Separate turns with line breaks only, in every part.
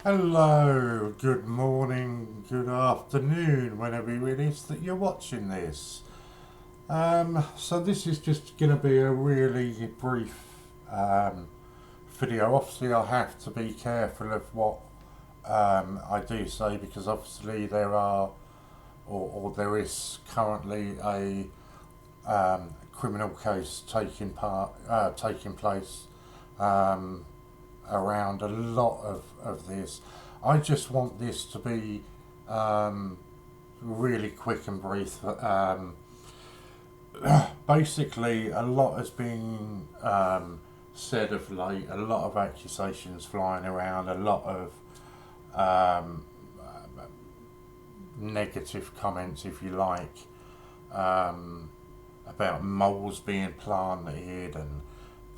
Hello, good morning, good afternoon, whenever it is that you're watching this. So this is just going to be a really brief um, video. Obviously, I have to be careful of what I do say because obviously there is currently a criminal case taking place um, around a lot of this. I just want this to be um, really quick and brief. Basically, a lot has been said of late, a lot of accusations flying around, a lot of um, negative comments, if you like, um, about moles being planted and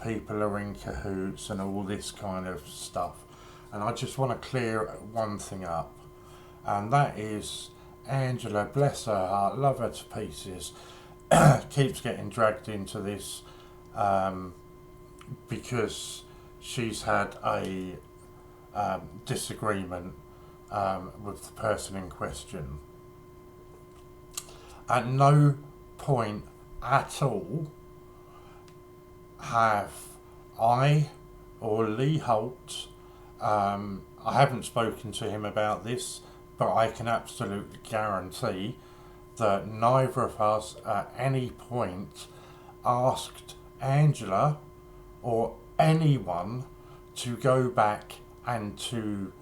people are in cahoots and all this kind of stuff. And I just want to clear one thing up, and that is Angela, bless her heart, love her to pieces, keeps getting dragged into this um, because she's had a disagreement with the person in question. At no point at all have I or Lee Holt, I haven't spoken to him about this, but I can absolutely guarantee that neither of us at any point asked Angela or anyone to go back and to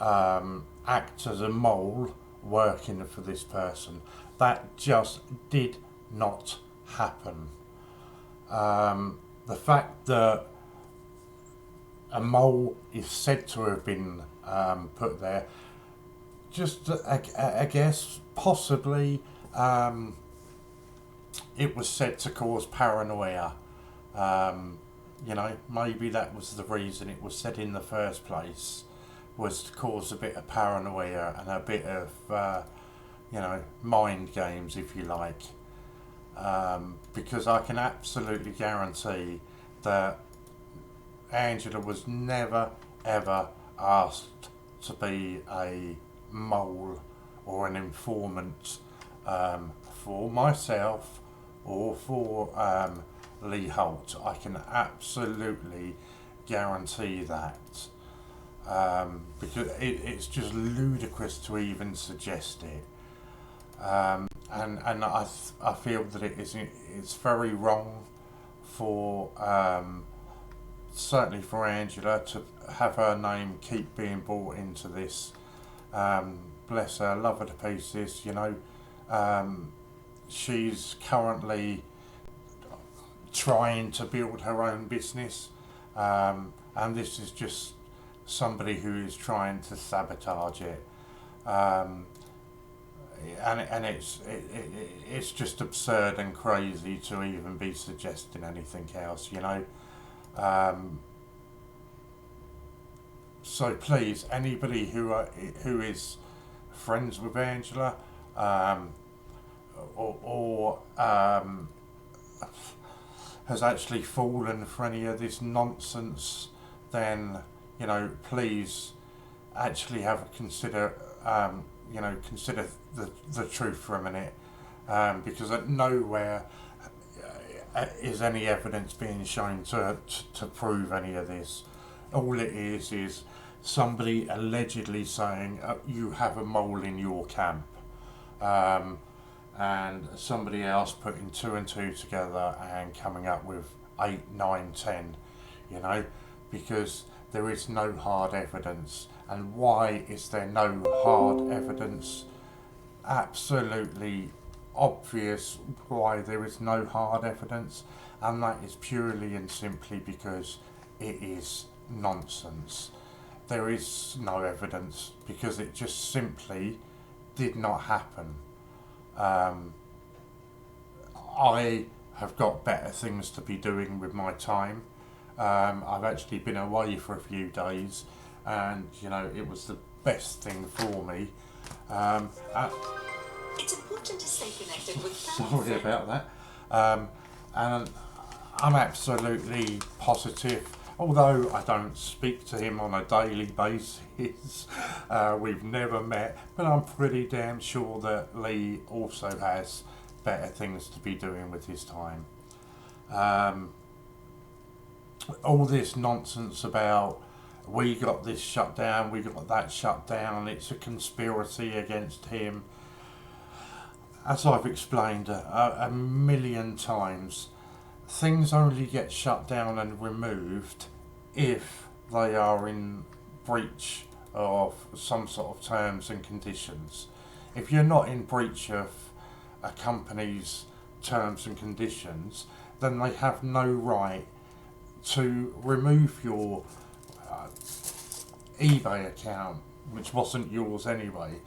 act as a mole working for this person. That just did not happen. The fact that a mole is said to have been put there, just I guess possibly it was said to cause paranoia. Maybe that was the reason it was said in the first place, was to cause a bit of paranoia and a bit of mind games, if you like. Because I can absolutely guarantee that Angela was never ever asked to be a mole or an informant for myself or for Lee Holt. I can absolutely guarantee that. Because it's just ludicrous to even suggest it. And I feel that it's very wrong for certainly for Angela to have her name keep being brought into this. Bless her, love her to pieces. She's currently trying to build her own business, and this is just somebody who is trying to sabotage it. And it's just absurd and crazy to even be suggesting anything else, So please, anybody who is friends with Angela, or has actually fallen for any of this nonsense, then please actually have a consider the truth for a minute, because at nowhere is any evidence being shown to prove any of this. All it is somebody allegedly saying you have a mole in your camp, and somebody else putting two and two together and coming up with 8, 9, 10, because there is no hard evidence. And why is there no hard evidence? Absolutely obvious why there is no hard evidence, and that is purely and simply because it is nonsense. There is no evidence because it just simply did not happen. I have got better things to be doing with my time. I've actually been away for a few days, and it was the best thing for me. It's important to stay connected with Sorry about that. And I'm absolutely positive although I don't speak to him on a daily basis, we've never met, but I'm pretty damn sure that Lee also has better things to be doing with his time. All this nonsense about we got this shut down, we got that shut down, it's a conspiracy against him. As I've explained a million times, things only get shut down and removed if they are in breach of some sort of terms and conditions. If you're not in breach of a company's terms and conditions, then they have no right to remove your eBay account, which wasn't yours anyway,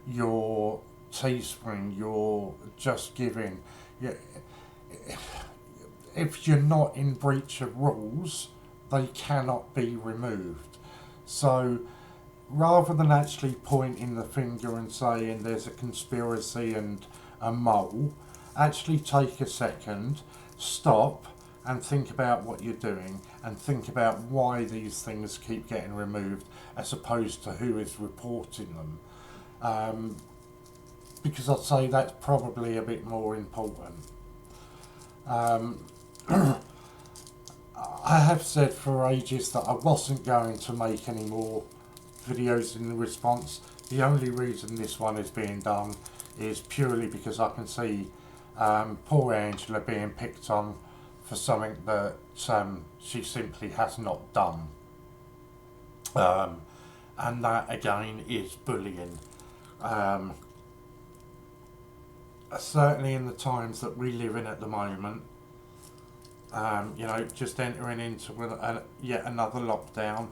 your Teespring, your Just Giving. If you're not in breach of rules, they cannot be removed. So rather than actually pointing the finger and saying there's a conspiracy and a mole, actually take a second, stop and think about what you're doing and think about why these things keep getting removed as opposed to who is reporting them. Because I'd say that's probably a bit more important. I have said for ages that I wasn't going to make any more videos in response. The only reason this one is being done is purely because I can see poor Angela being picked on for something that she simply has not done. And that again is bullying. Certainly in the times that we live in at the moment, just entering into yet another lockdown.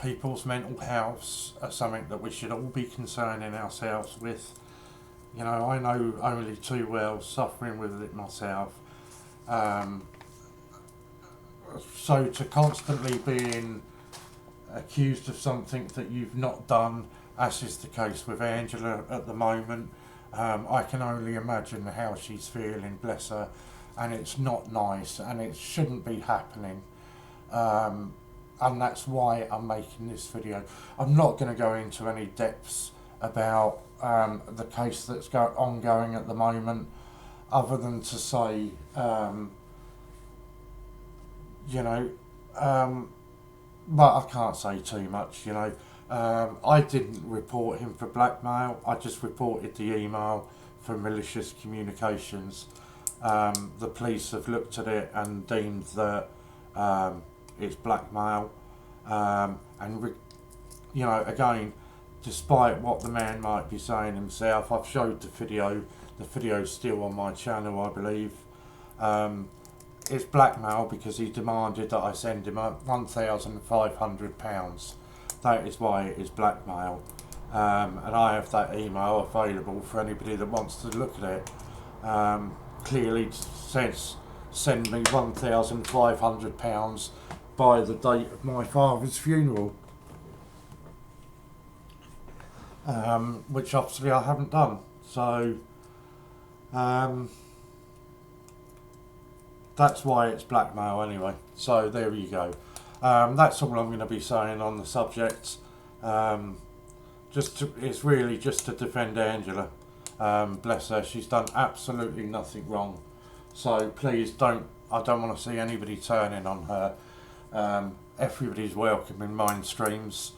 People's mental health are something that we should all be concerning ourselves with. I know only too well, suffering with it myself. So to constantly being accused of something that you've not done, as is the case with Angela at the moment, I can only imagine how she's feeling, bless her, and it's not nice and it shouldn't be happening. And that's why I'm making this video. I'm not going to go into any depths about the case that's ongoing at the moment, other than to say, but I can't say too much, I didn't report him for blackmail, I just reported the email for malicious communications. The police have looked at it and deemed that it's blackmail, again, despite what the man might be saying himself, I've showed the video's still on my channel, I believe. It's blackmail because he demanded that I send him £1,500. That is why it is blackmail, and I have that email available for anybody that wants to look at it. Clearly says send me £1,500 by the date of my father's funeral, which obviously I haven't done. So that's why it's blackmail anyway. So there you go. That's all I'm going to be saying on the subject. It's really just to defend Angela. Bless her, she's done absolutely nothing wrong. So please I don't want to see anybody turning on her. Everybody's welcome in mine streams.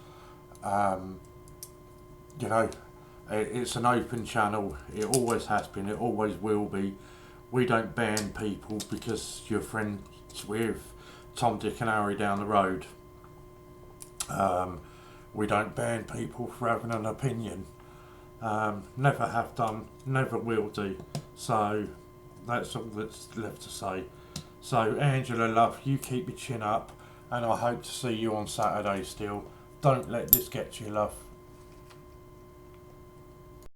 It's an open channel. It always has been. It always will be. We don't ban people because you're friends with Tom, Dick and Harry down the road. We don't ban people for having an opinion. Never have done, never will do. So that's all that's left to say. So Angela, love, you keep your chin up and I hope to see you on Saturday still. Don't let this get to you, love.